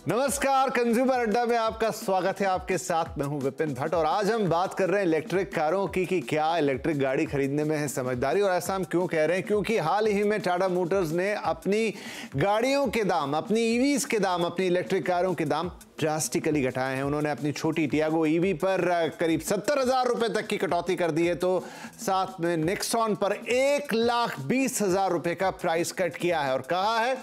नमस्कार, कंज्यूमर अड्डा में आपका स्वागत है। आपके साथ मैं हूं विपिन भट्ट और आज हम बात कर रहे हैं इलेक्ट्रिक कारों की कि क्या इलेक्ट्रिक गाड़ी खरीदने में है समझदारी। और ऐसा हम क्यों कह रहे हैं, क्योंकि हाल ही में टाटा मोटर्स ने अपनी गाड़ियों के दाम, अपनी ईवीज के दाम, अपनी इलेक्ट्रिक कारों के दाम ड्रास्टिकली घटाए हैं। उन्होंने अपनी छोटी टियागो ईवी पर करीब 70,000 रुपए तक की कटौती कर दी है, तो साथ में नेक्सॉन पर 1,20,000 रुपए का प्राइस कट किया है और कहा है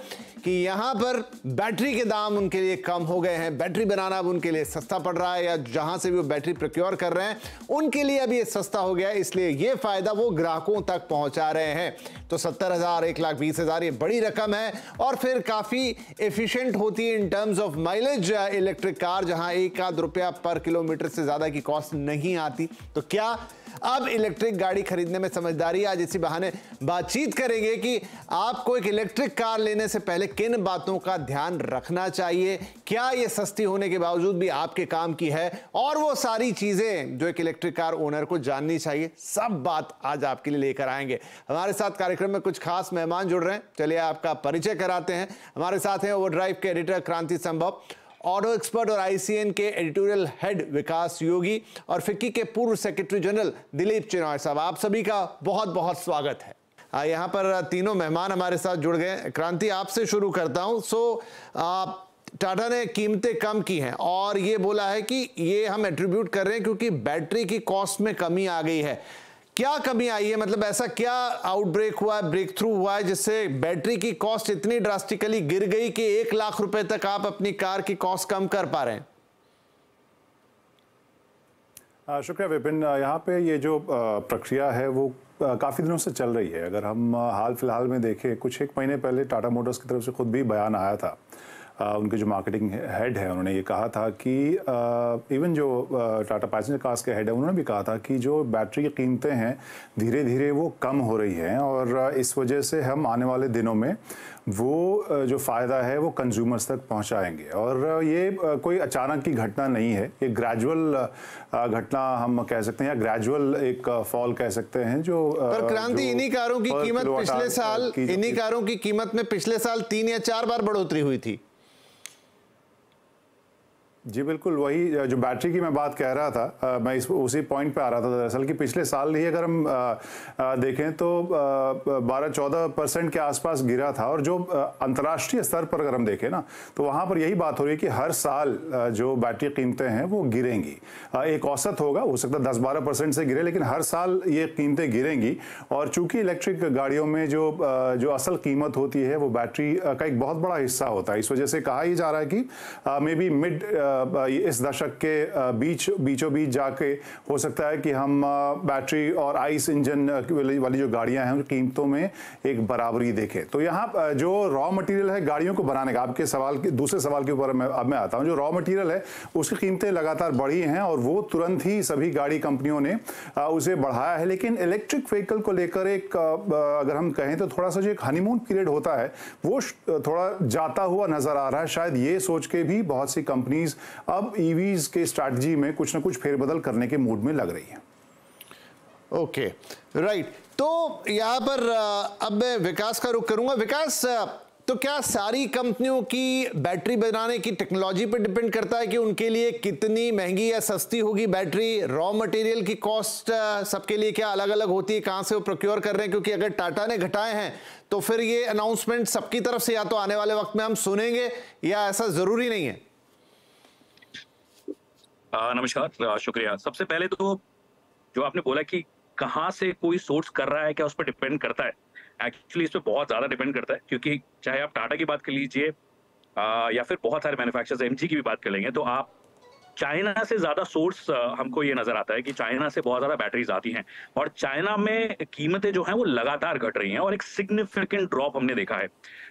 कि यहां पर बैटरी के दाम उनके लिए कम हो गए हैं, बैटरी बनाना अब उनके लिए सस्ता पड़ रहा है, या जहां से भी वो बैटरी प्रोक्योर कर रहे हैं उनके लिए अब ये सस्ता हो गया है, इसलिए ये फायदा वो ग्राहकों तक पहुंचा रहे हैं। तो 70,000, 1,20,000 ये बड़ी रकम है और फिर काफी एफिशिएंट होती है in terms of mileage electric car, जहां 1 रुपया पर किलोमीटर से ज्यादा की कॉस्ट नहीं आती। तो क्या अब इलेक्ट्रिक गाड़ी खरीदने में समझदारी? आज इसी बहाने बातचीत करेंगे कि आपको एक इलेक्ट्रिक कार लेने से पहले किन बातों का ध्यान रखना चाहिए, क्या ये सस्ती होने के बावजूद भी आपके काम की है, और वो सारी चीजें जो एक इलेक्ट्रिक कार ओनर को जाननी चाहिए, सब बात आज आपके लिए लेकर आएंगे। हमारे साथ कार्यक्रम में कुछ खास मेहमान जुड़ रहे हैं, चलिए आपका परिचय कराते हैं। हमारे साथ हैं ओवरड्राइव के एडिटर क्रांति संभव, ऑटो एक्सपर्ट और आईसीएन के एडिटोरियल हेड विकास योगी और फिक्की के पूर्व सेक्रेटरी जनरल दिलीप चिनॉय साहब। आप सभी का बहुत बहुत स्वागत है। यहाँ पर तीनों मेहमान हमारे साथ जुड़ गए। क्रांति, आपसे शुरू करता हूँ। टाटा ने कीमतें कम की हैं और ये बोला है कि ये हम एट्रीब्यूट कर रहे हैं क्योंकि बैटरी की कॉस्ट में कमी आ गई है। क्या कमी आई है? मतलब ऐसा क्या आउटब्रेक हुआ है, ब्रेक थ्रू हुआ है जिससे बैटरी की कॉस्ट इतनी ड्रास्टिकली गिर गई कि 1,00,000 रुपए तक आप अपनी कार की कॉस्ट कम कर पा रहे हैं? शुक्रिया विपिन। यहाँ पे ये जो प्रक्रिया है वो काफ़ी दिनों से चल रही है। अगर हम हाल फिलहाल में देखें, कुछ एक महीने पहले टाटा मोटर्स की तरफ से खुद भी बयान आया था। उनके जो मार्केटिंग हेड है उन्होंने ये कहा था कि इवन जो टाटा पैसेंजर कार्स के हेड है उन्होंने भी कहा था कि जो बैटरी की कीमतें हैं धीरे धीरे वो कम हो रही हैं और इस वजह से हम आने वाले दिनों में वो जो फ़ायदा है वो कंज्यूमर्स तक पहुंचाएंगे। और ये कोई अचानक की घटना नहीं है, ये ग्रेजुअल घटना हम कह सकते हैं या ग्रेजुअल एक फॉल कह सकते हैं। जो पर क्रांति, इन्हीं कारों की कीमत पिछले साल, इन्हीं कारों की कीमत में पिछले साल 3 या 4 बार बढ़ोतरी हुई थी। जी बिल्कुल, वही जो बैटरी की मैं बात कह रहा था, मैं उसी पॉइंट पे आ रहा था दरअसल कि पिछले साल ही अगर हम देखें तो 12-14% के आसपास गिरा था। और जो अंतर्राष्ट्रीय स्तर पर अगर हम देखें ना तो वहाँ पर यही बात हो रही है कि हर साल जो बैटरी कीमतें हैं वो गिरेंगी। एक औसत होगा, हो सकता है 10-12% से गिरे, लेकिन हर साल ये कीमतें गिरेंगी। और चूंकि इलेक्ट्रिक गाड़ियों में जो असल कीमत होती है वो बैटरी का एक बहुत बड़ा हिस्सा होता है। इस वजह से कहा ही जा रहा है कि मे बी मिड इस दशक के बीचों बीच जाके हो सकता है कि हम बैटरी और आइस इंजन वाली जो गाड़ियां हैं उनकी कीमतों में एक बराबरी देखें। तो यहाँ जो रॉ मटेरियल है गाड़ियों को बनाने का, आपके सवाल के दूसरे सवाल के ऊपर मैं आता हूँ। जो रॉ मटेरियल है उसकी कीमतें लगातार बढ़ी हैं और वो तुरंत ही सभी गाड़ी कंपनियों ने उसे बढ़ाया है। लेकिन इलेक्ट्रिक व्हीकल को लेकर एक अगर हम कहें तो थोड़ा सा जो एक हनीमून पीरियड होता है वो थोड़ा जाता हुआ नजर आ रहा है। शायद ये सोच के भी बहुत सी कंपनीज अब ईवीज के स्ट्रैटेजी में कुछ ना कुछ फेरबदल करने के मूड में लग रही है। Okay, right. तो यहां पर अब मैं विकास का रुख करूंगा। विकास, तो क्या सारी कंपनियों की बैटरी बनाने की टेक्नोलॉजी पर डिपेंड करता है कि उनके लिए कितनी महंगी या सस्ती होगी बैटरी? रॉ मटेरियल की कॉस्ट सबके लिए क्या अलग अलग होती है, कहां से वो प्रोक्योर कर रहे हैं? क्योंकि अगर टाटा ने घटाए हैं तो फिर ये अनाउंसमेंट सबकी तरफ से या तो आने वाले वक्त में हम सुनेंगे या ऐसा जरूरी नहीं है? नमस्कार, शुक्रिया। सबसे पहले तो जो आपने बोला कि कहाँ से कोई सोर्स कर रहा है, क्या उस पर डिपेंड करता है। एक्चुअली इस पे बहुत ज्यादा डिपेंड करता है, क्योंकि चाहे आप टाटा की बात कर लीजिए या फिर बहुत सारे मैन्युफैक्चरर्स एमजी की भी बात कर लेंगे, तो आप चाइना से ज्यादा सोर्स हमको ये नजर आता है कि चाइना से बहुत ज्यादा बैटरीज आती हैं और चाइना में कीमतें जो हैं वो लगातार घट रही हैं और एक सिग्निफिकेंट ड्रॉप हमने देखा है।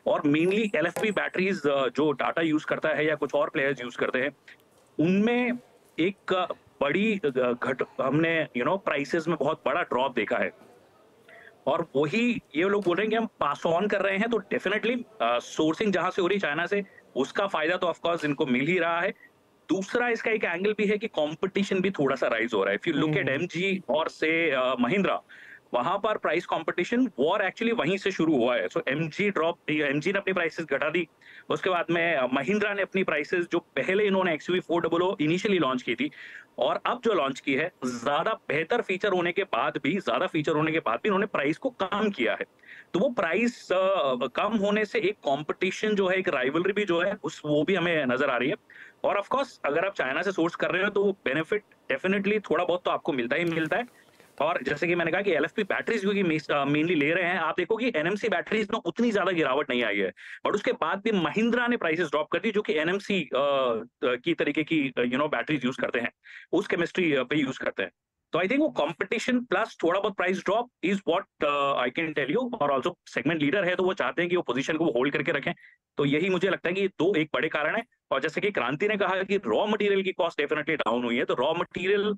और मेनली एलएफपी बैटरीज जो टाटा यूज करता है या कुछ और प्लेयर्स यूज करते हैं, उनमें एक बड़ी घट हमने प्राइसेस में बहुत बड़ा ड्रॉप देखा है। और वही ये लोग बोल रहे हैं कि हम पास ऑन कर रहे हैं, तो डेफिनेटली सोर्सिंग जहां से हो रही चाइना से, उसका फायदा तो ऑफ कोर्स इनको मिल ही रहा है। दूसरा इसका एक एंगल भी है कि कंपटीशन भी थोड़ा सा राइज हो रहा है। If you look at MG और से महिंद्रा, वहां पर प्राइस कंपटीशन वॉर एक्चुअली वहीं से शुरू हुआ है। सो एमजी ने अपनी प्राइसेस घटा दी, उसके बाद में महिंद्रा ने अपनी प्राइसेस जो पहले इन्होंने XUV 400 इनिशियली लॉन्च की थी और अब जो लॉन्च की है, ज्यादा बेहतर फीचर होने के बाद भी, उन्होंने प्राइस को कम किया है। तो वो प्राइस कम होने से एक कंपटीशन जो है, एक राइवलरी भी जो है वो भी हमें नजर आ रही है। और ऑफ कोर्स अगर आप चाइना से सोर्स कर रहे हो तो वो बेनिफिट डेफिनेटली थोड़ा बहुत तो आपको मिलता ही मिलता है। और जैसे कि मैंने कहा कि LFP बैटरीज क्योंकि मेनली ले रहे हैं, आप देखो कि NMC बैटरीज में उतनी ज्यादा गिरावट नहीं आई है, बट उसके बाद भी महिंद्रा ने प्राइसेस ड्रॉप कर दी जो कि NMC की तरीके की बैटरीज यूज करते हैं, उस केमिस्ट्री पे यूज करते हैं। तो आई थिंक वो कंपटीशन प्लस थोड़ा बहुत price drop is what I can tell you. और ऑल्सो सेगमेंट लीडर है तो वो चाहते हैं कि वो पोजीशन को होल्ड करके रखें। तो यही मुझे लगता है कि दो एक बड़े कारण है। और जैसे कि क्रांति ने कहा कि रॉ मटेरियल की कॉस्ट डेफिनेटली डाउन हुई है, तो रॉ मटेरियल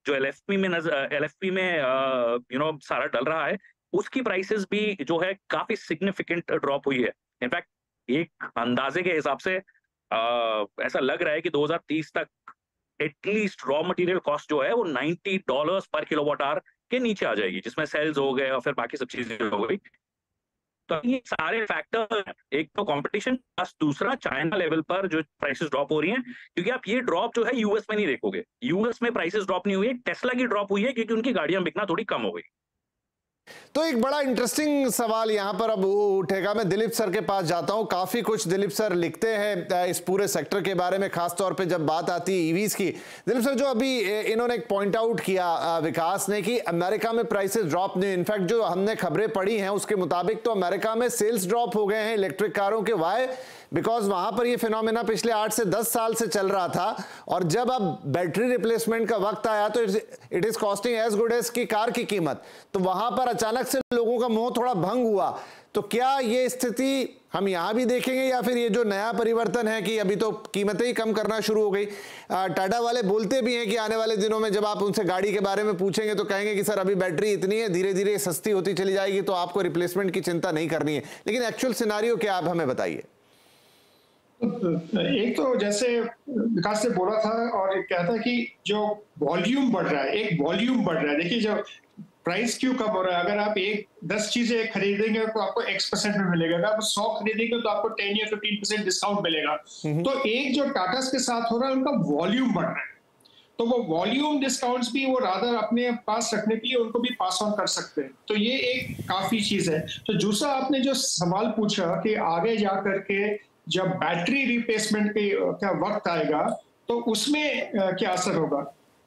जो LFP में सारा डल रहा है, उसकी प्राइसेस भी जो है काफी सिग्निफिकेंट ड्रॉप हुई है। इनफैक्ट एक अंदाजे के हिसाब से ऐसा लग रहा है कि 2030 तक एटलीस्ट रॉ मटेरियल कॉस्ट जो है वो $90 पर किलोवाट आवर के नीचे आ जाएगी, जिसमें सेल्स हो गए और फिर बाकी सब चीजें हो गई। तो ये सारे फैक्टर, एक तो कंपटीशन प्लस दूसरा चाइना लेवल पर जो प्राइसेस ड्रॉप हो रही हैं, क्योंकि आप ये ड्रॉप जो है यूएस में नहीं देखोगे। यूएस में प्राइसेस ड्रॉप नहीं हुई है, टेस्ला की ड्रॉप हुई है क्योंकि उनकी गाड़ियां बिकना थोड़ी कम हो गई। तो एक बड़ा इंटरेस्टिंग सवाल यहां पर अब उठेगा। मैं दिलीप सर के पास जाता हूं। काफी कुछ दिलीप सर लिखते हैं इस पूरे सेक्टर के बारे में, खासतौर पे जब बात आती है ईवीज की। दिलीप सर, जो अभी इन्होंने एक पॉइंट आउट किया विकास ने कि अमेरिका में प्राइसेस ड्रॉप नहीं, इनफैक्ट जो हमने खबरें पढ़ी हैं उसके मुताबिक तो अमेरिका में सेल्स ड्रॉप हो गए हैं इलेक्ट्रिक कारों के। वाई? बिकॉज वहां पर ये फिनोमेना पिछले 8 से 10 साल से चल रहा था, और जब अब बैटरी रिप्लेसमेंट का वक्त आया तो it is costing as good as की कार की कीमत। तो वहां पर अचानक से लोगों का मोह थोड़ा भंग हुआ। तो क्या ये स्थिति हम यहां भी देखेंगे, या फिर ये जो नया परिवर्तन है कि अभी तो कीमतें ही कम करना शुरू हो गई? टाटा वाले बोलते भी हैं कि आने वाले दिनों में जब आप उनसे गाड़ी के बारे में पूछेंगे तो कहेंगे कि सर अभी बैटरी इतनी है, धीरे धीरे सस्ती होती चली जाएगी तो आपको रिप्लेसमेंट की चिंता नहीं करनी है। लेकिन एक्चुअल सिनारियो क्या, आप हमें बताइए। एक तो जैसे विकास ने बोला था और एक कहता है कि जो वॉल्यूम बढ़ रहा है, एक वॉल्यूम बढ़ रहा है। देखिए जो प्राइस क्यों कम हो रहा है, अगर आप 10 चीजें खरीदेंगे तो आपको X% में मिलेगा, अगर आप 100 खरीदेंगे तो आपको 10 या 15% डिस्काउंट मिलेगा। तो एक जो टाटा के साथ हो रहा है, उनका वॉल्यूम बढ़ रहा है, तो वो वॉल्यूम डिस्काउंट्स भी वो रादर अपने पास रखने के लिए उनको भी पास ऑन कर सकते हैं। तो ये एक काफी चीज है। तो दूसरा आपने जो सवाल पूछा कि आगे जा करके जब बैटरी रिप्लेसमेंट का वक्त आएगा तो उसमें क्या असर होगा,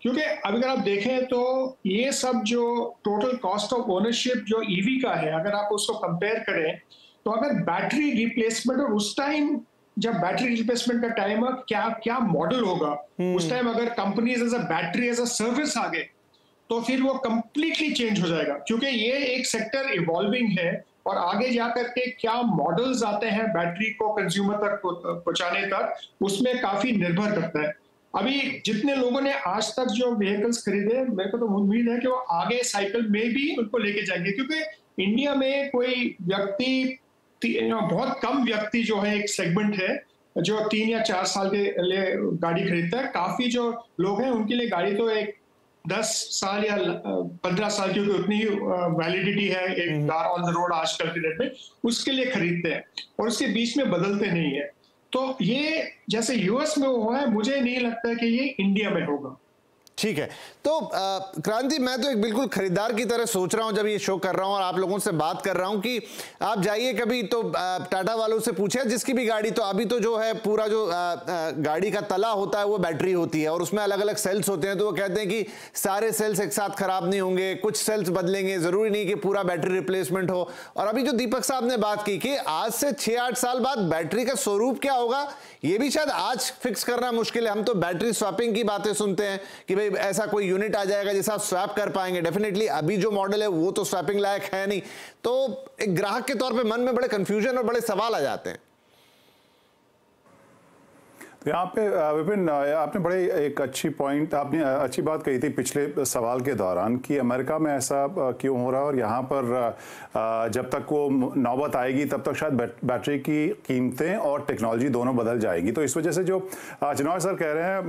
क्योंकि अगर आप देखें तो ये सब जो टोटल कॉस्ट ऑफ ओनरशिप जो ईवी का है, अगर आप उसको कंपेयर करें तो अगर बैटरी रिप्लेसमेंट और उस टाइम जब बैटरी रिप्लेसमेंट का टाइम क्या क्या मॉडल होगा, उस टाइम अगर companies as a battery as a service आ गए तो फिर वो कंप्लीटली चेंज हो जाएगा, क्योंकि ये एक सेक्टर इवॉल्विंग है और आगे जाकर के क्या मॉडल्स आते हैं बैटरी को कंज्यूमर तक पहुंचाने तक, उसमें काफी निर्भर करता है। अभी जितने लोगों ने आज तक जो व्हीकल्स खरीदे, मेरे को तो उम्मीद है कि वो आगे साइकिल में भी उनको लेके जाएंगे, क्योंकि इंडिया में कोई व्यक्ति, बहुत कम व्यक्ति जो है, एक सेगमेंट है जो 3 या 4 साल के लिए गाड़ी खरीदता है। काफी जो लोग हैं उनके लिए गाड़ी तो एक 10 साल या 15 साल, क्योंकि उतनी ही वैलिडिटी है एक कार ऑन द रोड आजकल के डेट में, उसके लिए खरीदते हैं और उसके बीच में बदलते नहीं है। तो ये जैसे यूएस में हुआ है, मुझे नहीं लगता कि ये इंडिया में होगा। ठीक है। तो क्रांति, मैं तो एक बिल्कुल खरीदार की तरह सोच रहा हूं जब ये शो कर रहा हूं और आप लोगों से बात कर रहा हूं कि आप जाइए कभी तो टाटा वालों से पूछे जिसकी भी गाड़ी, तो अभी तो जो है पूरा जो गाड़ी का तला होता है वो बैटरी होती है और उसमें अलग अलग सेल्स होते हैं। तो वो कहते हैं कि सारे सेल्स एक साथ खराब नहीं होंगे, कुछ सेल्स बदलेंगे, जरूरी नहीं कि पूरा बैटरी रिप्लेसमेंट हो। और अभी जो दीपक साहब ने बात की कि आज से 6-8 साल बाद बैटरी का स्वरूप क्या होगा, ये भी शायद आज फिक्स करना मुश्किल है। हम तो बैटरी स्वैपिंग की बातें सुनते हैं कि भाई ऐसा कोई यूनिट आ जाएगा जिसे आप स्वैप कर पाएंगे। डेफिनेटली अभी जो मॉडल है वो तो स्वैपिंग लायक है नहीं। तो एक ग्राहक के तौर पे मन में बड़े कंफ्यूजन और बड़े सवाल आ जाते हैं। तो यहाँ पे विपिन, आपने बड़े एक अच्छी पॉइंट, आपने अच्छी बात कही थी पिछले सवाल के दौरान कि अमेरिका में ऐसा क्यों हो रहा है और यहाँ पर जब तक वो नौबत आएगी तब तक शायद बैटरी की कीमतें और टेक्नोलॉजी दोनों बदल जाएगी। तो इस वजह से जो चिनॉय सर कह रहे हैं,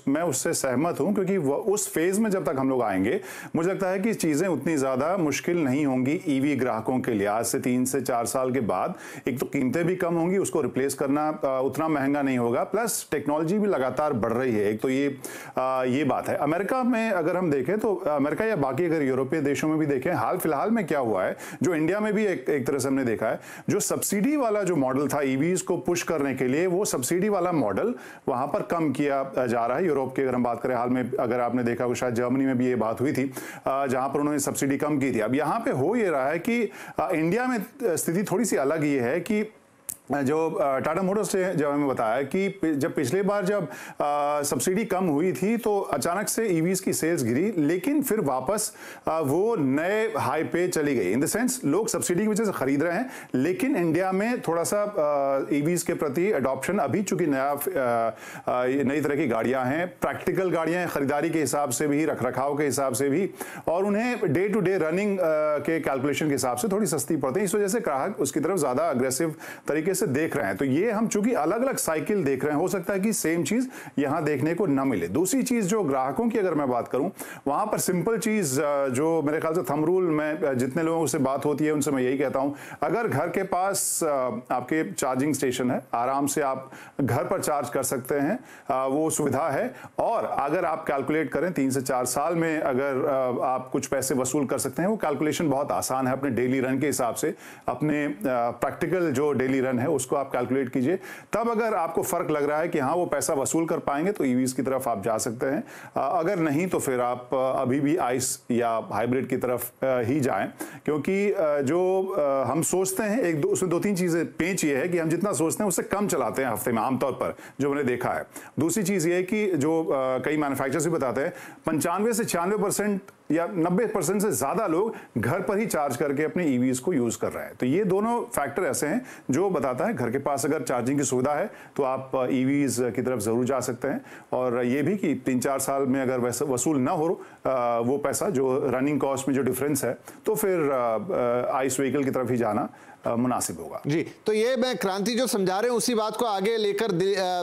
मैं उससे सहमत हूँ, क्योंकि उस फेज में जब तक हम लोग आएंगे मुझे लगता है कि चीज़ें उतनी ज़्यादा मुश्किल नहीं होंगी ईवी ग्राहकों के लिए। आज से 3 से 4 साल के बाद एक तो कीमतें भी कम होंगी, उसको रिप्लेस करना उतना महंगा नहीं होगा, प्लस टेक्नोलॉजी भी लगातार बढ़ रही है। एक तो ये बात है। अमेरिका में अगर हम देखें तो अमेरिका या बाकी अगर यूरोपीय देशों में भी देखें, हाल फिलहाल में क्या हुआ है, जो इंडिया में भी एक तरह से हमने देखा है, जो सब्सिडी वाला जो मॉडल था ईवीज को पुश करने के लिए, वो सब्सिडी वाला मॉडल वहां पर कम किया जा रहा है। यूरोप की अगर हम बात करें, हाल में अगर आपने देखा हो, शायद जर्मनी में भी ये बात हुई थी, जहां पर उन्होंने सब्सिडी कम की थी। अब यहां पे हो ये रहा है कि इंडिया में स्थिति थोड़ी सी अलग ये है कि जो टाटा मोटर्स ने जब हमें बताया कि जब पिछले बार जब सब्सिडी कम हुई थी तो अचानक से ईवीज की सेल्स गिरी, लेकिन फिर वापस वो नए हाई पे चली गई। इन द सेंस लोग सब्सिडी की वजह से खरीद रहे हैं, लेकिन इंडिया में थोड़ा सा ईवीज के प्रति अडॉप्शन अभी, चूंकि नई तरह की गाड़ियां हैं, प्रैक्टिकल गाड़ियां हैं, खरीदारी के हिसाब से भी, रखरखाव के हिसाब से भी, और उन्हें डे टू डे रनिंग के कैलकुलेशन के हिसाब से थोड़ी सस्ती पड़ती है। इस वजह से ग्राहक उसकी तरफ ज्यादा अग्रेसिव तरीके से देख रहे हैं। तो ये हम चूंकि अलग अलग साइकिल देख रहे हैं, हो सकता है कि सेम चीज यहां देखने को न मिले। दूसरी चीज जो ग्राहकों की अगर मैं बात करूं, वहां पर सिंपल चीज जो मेरे ख्याल से थंब रूल में जितने लोगों से बात होती है उनसे मैं यही कहता हूं, अगर घर के पास आपके चार्जिंग स्टेशन है, आराम से आप घर पर चार्ज कर सकते हैं, वो सुविधा है। और अगर आप कैलकुलेट करें 3 से 4 साल में अगर आप कुछ पैसे वसूल कर सकते हैं, वो कैलकुलेशन बहुत आसान है। अपने डेली रन के हिसाब से, अपने प्रैक्टिकल जो डेली रन है उसको आप कैलकुलेट कीजिए, तब अगर आपको फर्क लग रहा है कि हाँ वो पैसा वसूल कर पाएंगे तो ईवीज की तरफ आप जा सकते हैं। अगर नहीं तो फिर आप अभी भी आइस या हाइब्रिड की तरफ ही जाएं, क्योंकि जो हम सोचते हैं, उसमें 2-3 चीजें पेंच ये है कि हम जितना सोचते हैं उससे कम चलाते हैं हफ्ते में आमतौर पर, जो मैंने देखा है। दूसरी चीज ये है कि जो कई मैन्युफैक्चरर्स भी बताते हैं, 95 से 96% या 90% से ज्यादा लोग घर पर ही चार्ज करके अपने ईवीज को यूज कर रहे हैं। तो ये दोनों फैक्टर ऐसे हैं जो बताता है घर के पास अगर चार्जिंग की सुविधा है तो आप ईवीज की तरफ जरूर जा सकते हैं। और ये भी कि 3-4 साल में अगर वैसे वसूल ना हो वो पैसा, जो रनिंग कॉस्ट में जो डिफरेंस है, तो फिर आइस व्हीकल की तरफ ही जाना मुनासिब होगा। जी, तो ये मैं क्रांति जो समझा रहे हैं उसी बात को आगे लेकर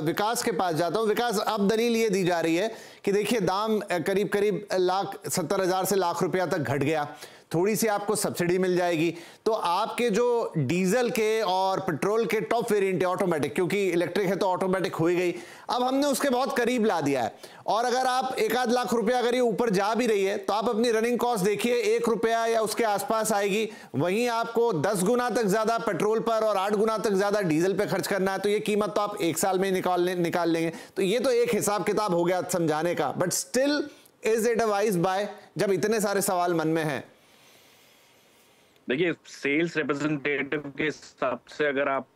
विकास के पास जाता हूं। विकास, अब दलील ये दी जा रही है कि देखिए दाम करीब करीब 1,70,000 से लाख रुपया तक घट गया, थोड़ी सी आपको सब्सिडी मिल जाएगी, तो आपके जो डीजल के और पेट्रोल के टॉप वेरिएंट है ऑटोमेटिक, क्योंकि इलेक्ट्रिक है तो ऑटोमेटिक हो ही गई, अब हमने उसके बहुत करीब ला दिया है। और अगर आप 1-8 लाख रुपया अगर ये ऊपर जा भी रही है तो आप अपनी रनिंग कॉस्ट देखिए, 1 रुपया या उसके आसपास आएगी। वहीं आपको 10 गुना तक ज्यादा पेट्रोल पर और 8 गुना तक ज्यादा डीजल पे खर्च करना है, तो ये कीमत तो आप 1 साल में निकाल लेंगे। तो ये तो एक हिसाब किताब हो गया समझाने का, but still is it a wise buy जब इतने सारे सवाल मन में हैं? देखिए, सेल्स रिप्रेजेंटेटिव के हिसाब से अगर आप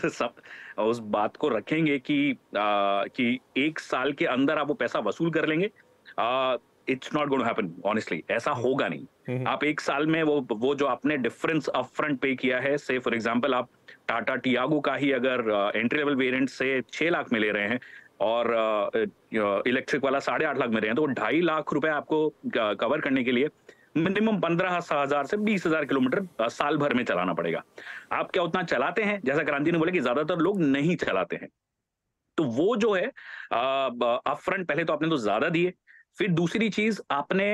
सब उस बात को रखेंगे कि 1 साल के अंदर आप वो पैसा वसूल कर लेंगे, it's not going to happen honestly, ऐसा होगा नहीं। आप 1 साल में वो जो आपने डिफरेंस अपफ्रंट पे किया है, से फॉर एग्जांपल आप टाटा टियागो का ही अगर एंट्री लेवल वेरिएंट से 6 लाख में ले रहे हैं और इलेक्ट्रिक वाला 8.5 लाख में रहे हैं, तो 2.5 लाख रुपए आपको कवर करने के लिए मिनिमम 15,000 से 20,000 किलोमीटर साल भर में चलाना पड़ेगा। आप क्या उतना चलाते हैं? जैसा क्रांति ने बोला कि ज्यादातर लोग नहीं चलाते हैं, तो वो जो है अपफ्रंट पहले तो आपने तो ज्यादा दिए, फिर दूसरी चीज आपने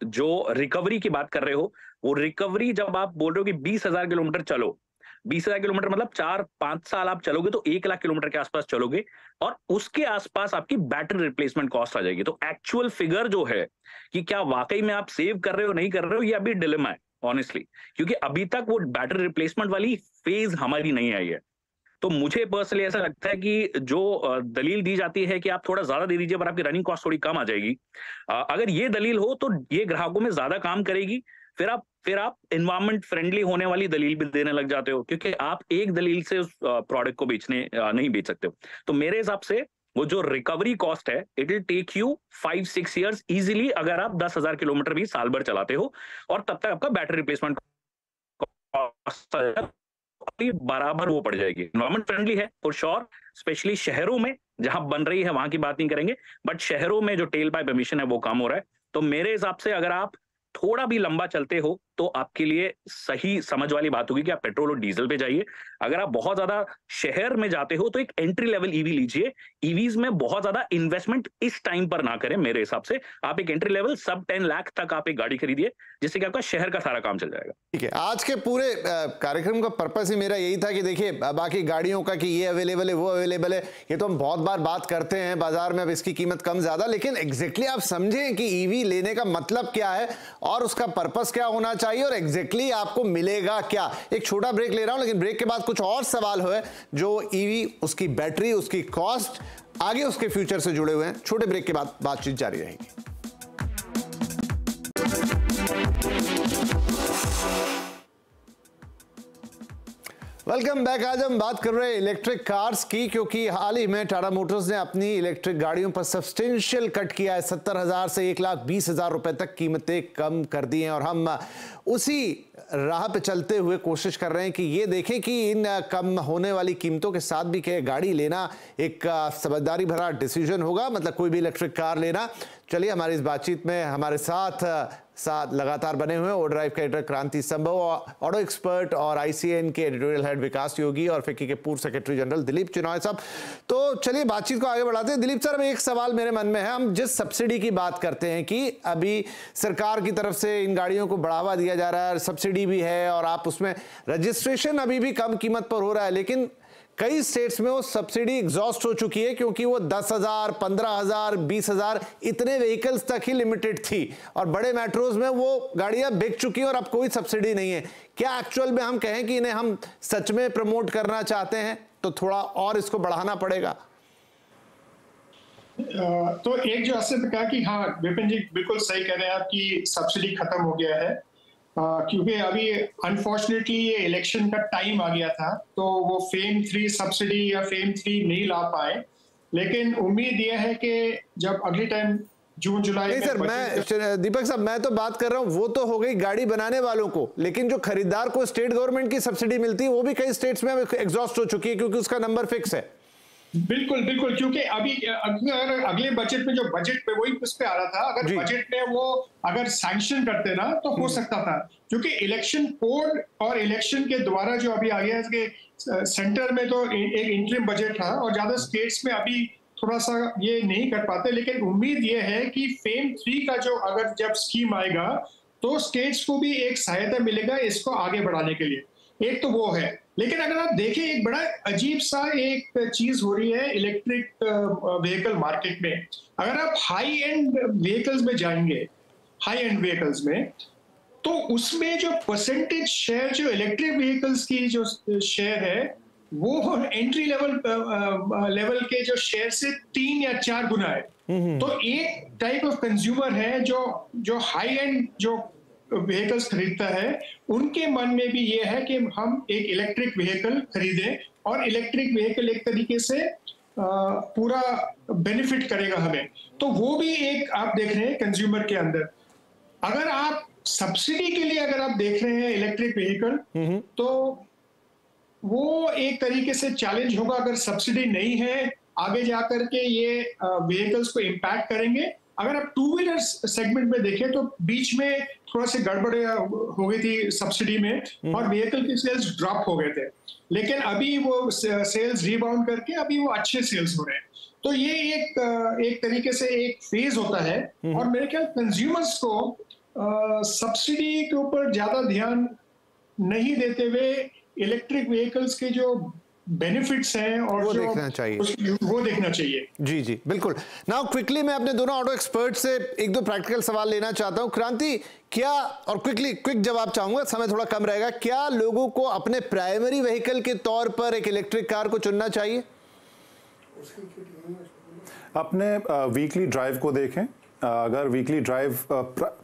जो रिकवरी की बात कर रहे हो, वो रिकवरी जब आप बोल रहे हो कि 20,000 किलोमीटर चलो, 20,000 किलोमीटर मतलब 4-5 साल आप चलोगे तो 1 लाख किलोमीटर के आसपास चलोगे, और उसके आसपास आपकी बैटरी रिप्लेसमेंट कॉस्ट आ जाएगी। तो एक्चुअल फिगर जो है कि क्या वाकई में आप सेव कर रहे हो नहीं कर रहे हो, ये अभी डिलेमा है ऑनेस्टली, क्योंकि अभी तक वो बैटरी रिप्लेसमेंट वाली फेज हमारी नहीं आई है। तो मुझे पर्सनली ऐसा लगता है कि जो दलील दी जाती है कि आप थोड़ा ज्यादा दे दीजिए पर आपकी रनिंग कॉस्ट थोड़ी कम आ जाएगी, अगर ये दलील हो तो ये ग्राहकों में ज्यादा काम करेगी। फिर आप एनवायरमेंट फ्रेंडली होने वाली दलील भी देने लग जाते हो, क्योंकि आप एक दलील से उस प्रोडक्ट को नहीं बेच सकते हो। तो मेरे हिसाब से वो जो रिकवरी कॉस्ट है, it will take you 5-6 years easily अगर आप 10,000 किलोमीटर भी साल भर चलाते हो, और तब तक आपका बैटरी रिप्लेसमेंट कॉस्ट अभी बराबर वो पड़ जाएगी। एनवायरमेंट फ्रेंडली है फॉर श्योर, स्पेशली शहरों में जहां बन रही है वहां की बात नहीं करेंगे, बट शहरों में जो टेल पाइप एमिशन है वो कम हो रहा है। तो मेरे हिसाब से अगर आप थोड़ा भी लंबा चलते हो तो आपके लिए सही समझ वाली बात होगी कि आप पेट्रोल और डीजल पे जाइए। अगर आप बहुत ज्यादा शहर में जाते हो तो एक एंट्री लेवल ईवी लीजिए। ईवीज में बहुत ज्यादा इन्वेस्टमेंट इस टाइम पर ना करें मेरे हिसाब से। आप एक एंट्री लेवल सब 10 लाख तक आप एक गाड़ी खरीदिए, जिससे कि आपका शहर का सारा काम चल जाएगा। ठीक है, आज के पूरे कार्यक्रम का पर्पस ही मेरा यही था कि देखिए बाकी गाड़ियों का कि ये अवेलेबल है वो अवेलेबल है, ये तो हम बहुत बार बात करते हैं बाजार में, अब इसकी कीमत कम ज्यादा, लेकिन एग्जैक्टली आप समझें कि ईवी लेने का मतलब क्या है और उसका पर्पस क्या होना चाहिए और एग्जैक्टली आपको मिलेगा क्या। एक छोटा ब्रेक ले रहा हूं, लेकिन ब्रेक के बाद कुछ और सवाल हुए जो ईवी, उसकी बैटरी, उसकी कॉस्ट, आगे उसके फ्यूचर से जुड़े हुए हैं। छोटे ब्रेक के बाद बातचीत जारी रहेगी। Welcome back. आज हम बात कर रहे हैं इलेक्ट्रिक कार्स की, क्योंकि हाल ही में टाटा मोटर्स ने अपनी इलेक्ट्रिक गाड़ियों पर सब्सटेंशियल कट किया है। 70,000 से 1,20,000 रुपए तक कीमतें कम कर दी हैं और हम उसी राह पे चलते हुए कोशिश कर रहे हैं कि ये देखें कि इन कम होने वाली कीमतों के साथ भी क्या गाड़ी लेना एक समझदारी भरा डिसीजन होगा, मतलब कोई भी इलेक्ट्रिक कार लेना। चलिए हमारी इस बातचीत में हमारे साथ लगातार बने हुए ओ ड्राइव के एडिटर क्रांति संभव, ऑटो एक्सपर्ट और ICN के एडिटोरियल हेड विकास योगी और फिक्की के पूर्व सेक्रेटरी जनरल दिलीप चिनॉय साहब। तो चलिए बातचीत को आगे बढ़ाते हैं। दिलीप सर, एक सवाल मेरे मन में है, हम जिस सब्सिडी की बात करते हैं कि अभी सरकार की तरफ से इन गाड़ियों को बढ़ावा दिया जा रहा है, सब्सिडी भी है और आप उसमें रजिस्ट्रेशन अभी भी कम कीमत पर हो रहा है, लेकिन कई स्टेट्स में वो सब्सिडी एग्जॉस्ट हो चुकी है क्योंकि वो 10,000, 15,000, 20,000 इतने व्हीकल्स तक ही लिमिटेड थी और बड़े मेट्रोज में वो गाड़ियां बिक चुकी हैं और अब कोई सब्सिडी नहीं है। क्या एक्चुअल में हम कहें कि इन्हें हम सच में प्रमोट करना चाहते हैं तो थोड़ा और इसको बढ़ाना पड़ेगा? तो एक जो आपने कहा कि हाँ विपिन जी बिल्कुल सही कह रहे हैं आप कि सब्सिडी खत्म हो गया है, क्योंकि अभी अनफॉर्चुनेटली ये इलेक्शन का टाइम आ गया था तो वो फेम 3 सब्सिडी या फेम 3 नहीं ला पाए, लेकिन उम्मीद ये है कि जब अगले टाइम जून जुलाई नहीं सर, मैं दीपक साहब मैं तो बात कर रहा हूं, वो तो हो गई गाड़ी बनाने वालों को, लेकिन जो खरीदार को स्टेट गवर्नमेंट की सब्सिडी मिलती है वो भी कई स्टेट्स में एग्जॉस्ट हो चुकी है क्योंकि उसका नंबर फिक्स है। बिल्कुल बिल्कुल, क्योंकि अभी अगर अगले बजट में जो बजट पे वही उस पे आ रहा था, अगर बजट में वो अगर सैंक्शन करते ना तो हो सकता था, क्योंकि इलेक्शन कोड और इलेक्शन के द्वारा जो अभी आ गया है सेंटर में तो एक इंटरिम बजट था और ज्यादा स्टेट्स में अभी थोड़ा सा ये नहीं कर पाते, लेकिन उम्मीद ये है कि फेम 3 का जो अगर जब स्कीम आएगा तो स्टेट्स को भी एक सहायता मिलेगा इसको आगे बढ़ाने के लिए। एक तो वो है, लेकिन अगर आप देखें एक बड़ा अजीब सा एक चीज हो रही है इलेक्ट्रिक व्हीकल मार्केट में। अगर आप हाई एंड व्हीकल्स में जाएंगे, हाई एंड व्हीकल्स में, तो उसमें जो परसेंटेज शेयर जो इलेक्ट्रिक व्हीकल्स की जो शेयर है वो एंट्री लेवल के जो शेयर से 3 या 4 गुना है। तो एक टाइप ऑफ कंज्यूमर है जो हाई एंड जो व्हीकल्स खरीदता है, उनके मन में भी ये है कि हम एक इलेक्ट्रिक व्हीकल खरीदें और इलेक्ट्रिक व्हीकल एक तरीके से पूरा बेनिफिट करेगा हमें। तो वो भी एक आप देख रहे हैं कंज्यूमर के अंदर। अगर आप सब्सिडी के लिए अगर आप देख रहे हैं इलेक्ट्रिक व्हीकल, तो वो एक तरीके से चैलेंज होगा। अगर सब्सिडी नहीं है आगे जाकर के ये व्हीकल्स को इम्पैक्ट करेंगे। अगर आप 2 व्हीलर सेगमेंट में देखें तो बीच में थोड़ा सी गड़बड़ हो गई थी सब्सिडी में और व्हीकल की सेल्स ड्रॉप हो गए थे, लेकिन अभी वो सेल्स रिबाउंड करके अभी वो अच्छे सेल्स हो रहे हैं। तो ये एक तरीके से एक फेज होता है और मेरे ख्याल कंज्यूमर्स को सब्सिडी के ऊपर ज्यादा ध्यान नहीं देते हुए इलेक्ट्रिक व्हीकल्स के जो बेनिफिट्स हैं और वो देखना चाहिए, वो देखना चाहिए। जी जी बिल्कुल। नाउ क्विकली मैं अपने दोनों ऑटो एक्सपर्ट से एक दो प्रैक्टिकल सवाल लेना चाहता हूं। क्रांति, क्या, और क्विक जवाब चाहूंगा, समय थोड़ा कम रहेगा, क्या लोगों को अपने प्राइमरी व्हीकल के तौर पर एक इलेक्ट्रिक कार को चुनना चाहिए? अपने वीकली ड्राइव को देखें, अगर वीकली ड्राइव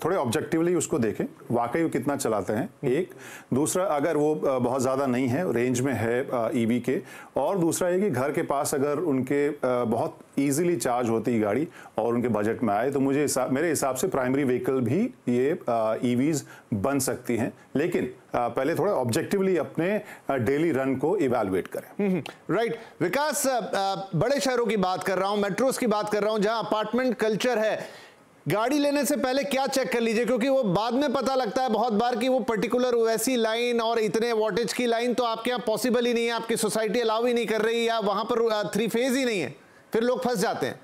थोड़े ऑब्जेक्टिवली उसको देखें वाकई वो कितना चलाते हैं, एक। दूसरा, अगर वो बहुत ज़्यादा नहीं है, रेंज में है ईवी के, और दूसरा है कि घर के पास अगर उनके बहुत इजीली चार्ज होती गाड़ी और उनके बजट में आए, तो मेरे हिसाब से प्राइमरी व्हीकल भी ये ईवीज बन सकती हैं, लेकिन पहले थोड़ा ऑब्जेक्टिवली अपने डेली रन को इवैल्यूएट करें। राइट विकास, बड़े शहरों की बात कर रहा हूं, मेट्रोस की बात कर रहा हूं, जहां अपार्टमेंट कल्चर है, गाड़ी लेने से पहले क्या चेक कर लीजिए, क्योंकि वो बाद में पता लगता है बहुत बार कि वो पर्टिकुलर वैसी लाइन और इतने वॉटेज की लाइन तो आपके यहाँ पॉसिबल ही नहीं है, आपकी सोसाइटी अलाउ ही नहीं कर रही, या वहां पर 3 फेज ही नहीं है, फिर लोग फंस जाते हैं।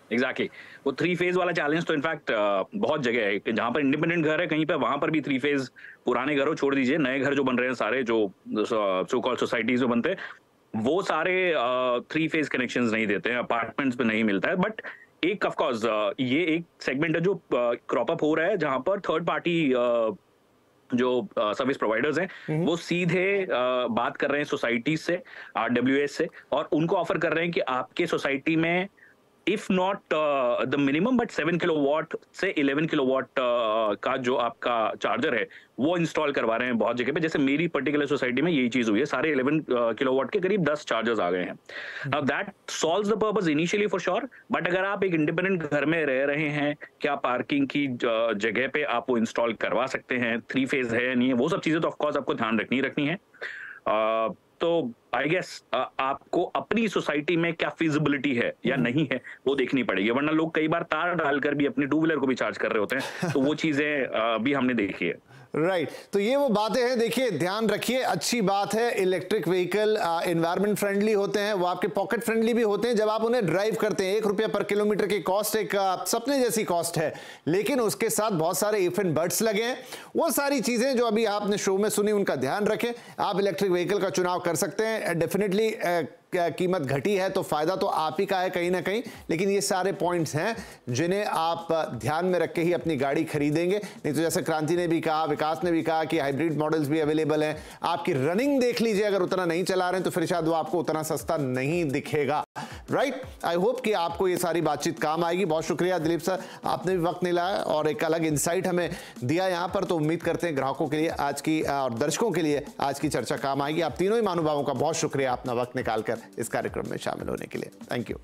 एग्जैक्टली वो 3 फेज वाला चैलेंज तो इनफैक्ट बहुत जगह है, जहां पर इंडिपेंडेंट घर है कहीं पे, वहां पर भी 3 फेज, पुराने घरों छोड़ दीजिए, नए घर जो बन रहे हैं सारे, जो सो कॉल्ड सोसाइटीज में बनते हैं, वो सारे 3 फेज कनेक्शंस नहीं देते हैं, अपार्टमेंट्स पे नहीं मिलता है। बट एक ऑफ कोर्स ये एक सेगमेंट है जो क्रॉप अप हो रहा है, जहां पर थर्ड पार्टी जो सर्विस प्रोवाइडर्स हैं वो सीधे बात कर रहे हैं सोसाइटी से, RWS से, और उनको ऑफर कर रहे हैं कि आपके सोसाइटी में if not the minimum but 7 kilowatt से 11 किलोवाट का जो आपका चार्जर है वो इंस्टॉल करवा रहे हैं बहुत जगह पे। जैसे मेरी पर्टिकुलर सोसाइटी में यही चीज हुई है, सारे 11 किलोवाट के करीब 10 चार्जर्स आ गए हैं। Now that solves the purpose initially for sure, but अगर आप एक इंडिपेंडेंट घर में रह रहे हैं, क्या पार्किंग की जगह पे आप वो इंस्टॉल करवा सकते हैं, 3 फेज है नहीं है, वो सब चीजें तो ऑफकोर्स आपको ध्यान रखनी है। तो आई गेस आपको अपनी सोसाइटी में क्या फिजिबिलिटी है या नहीं है वो देखनी पड़ेगी, वरना लोग कई बार तार डालकर भी अपने 2 व्हीलर को भी चार्ज कर रहे होते हैं, तो वो चीजें भी हमने देखी है। राइट तो ये वो बातें हैं, देखिए ध्यान रखिए, अच्छी बात है, इलेक्ट्रिक व्हीकल एनवायरमेंट फ्रेंडली होते हैं, वो आपके पॉकेट फ्रेंडली भी होते हैं जब आप उन्हें ड्राइव करते हैं। 1 रुपया पर किलोमीटर की कॉस्ट एक सपने जैसी कॉस्ट है, लेकिन उसके साथ बहुत सारे इफ एंड बट्स लगे हैं। वो सारी चीजें जो अभी आपने शो में सुनी उनका ध्यान रखें। आप इलेक्ट्रिक व्हीकल का चुनाव कर सकते हैं, डेफिनेटली कीमत घटी है तो फायदा तो आप ही का है कहीं ना कहीं, लेकिन ये सारे पॉइंट्स हैं जिन्हें आप ध्यान में रख के ही अपनी गाड़ी खरीदेंगे। नहीं तो जैसे क्रांति ने भी कहा, विकास ने भी कहा कि हाइब्रिड मॉडल्स भी अवेलेबल हैं, आपकी रनिंग देख लीजिए, अगर उतना नहीं चला रहे हैं तो फिर शायद वो आपको उतना सस्ता नहीं दिखेगा। राइट, आई होप कि आपको ये सारी बातचीत काम आएगी। बहुत शुक्रिया दिलीप सर, आपने भी वक्त निकाला और एक अलग इंसाइट हमें दिया यहाँ पर, तो उम्मीद करते हैं ग्राहकों के लिए आज की और दर्शकों के लिए आज की चर्चा काम आएगी। आप तीनों ही महानुभावों का बहुत शुक्रिया अपना वक्त निकालकर इस कार्यक्रम में शामिल होने के लिए। Thank you.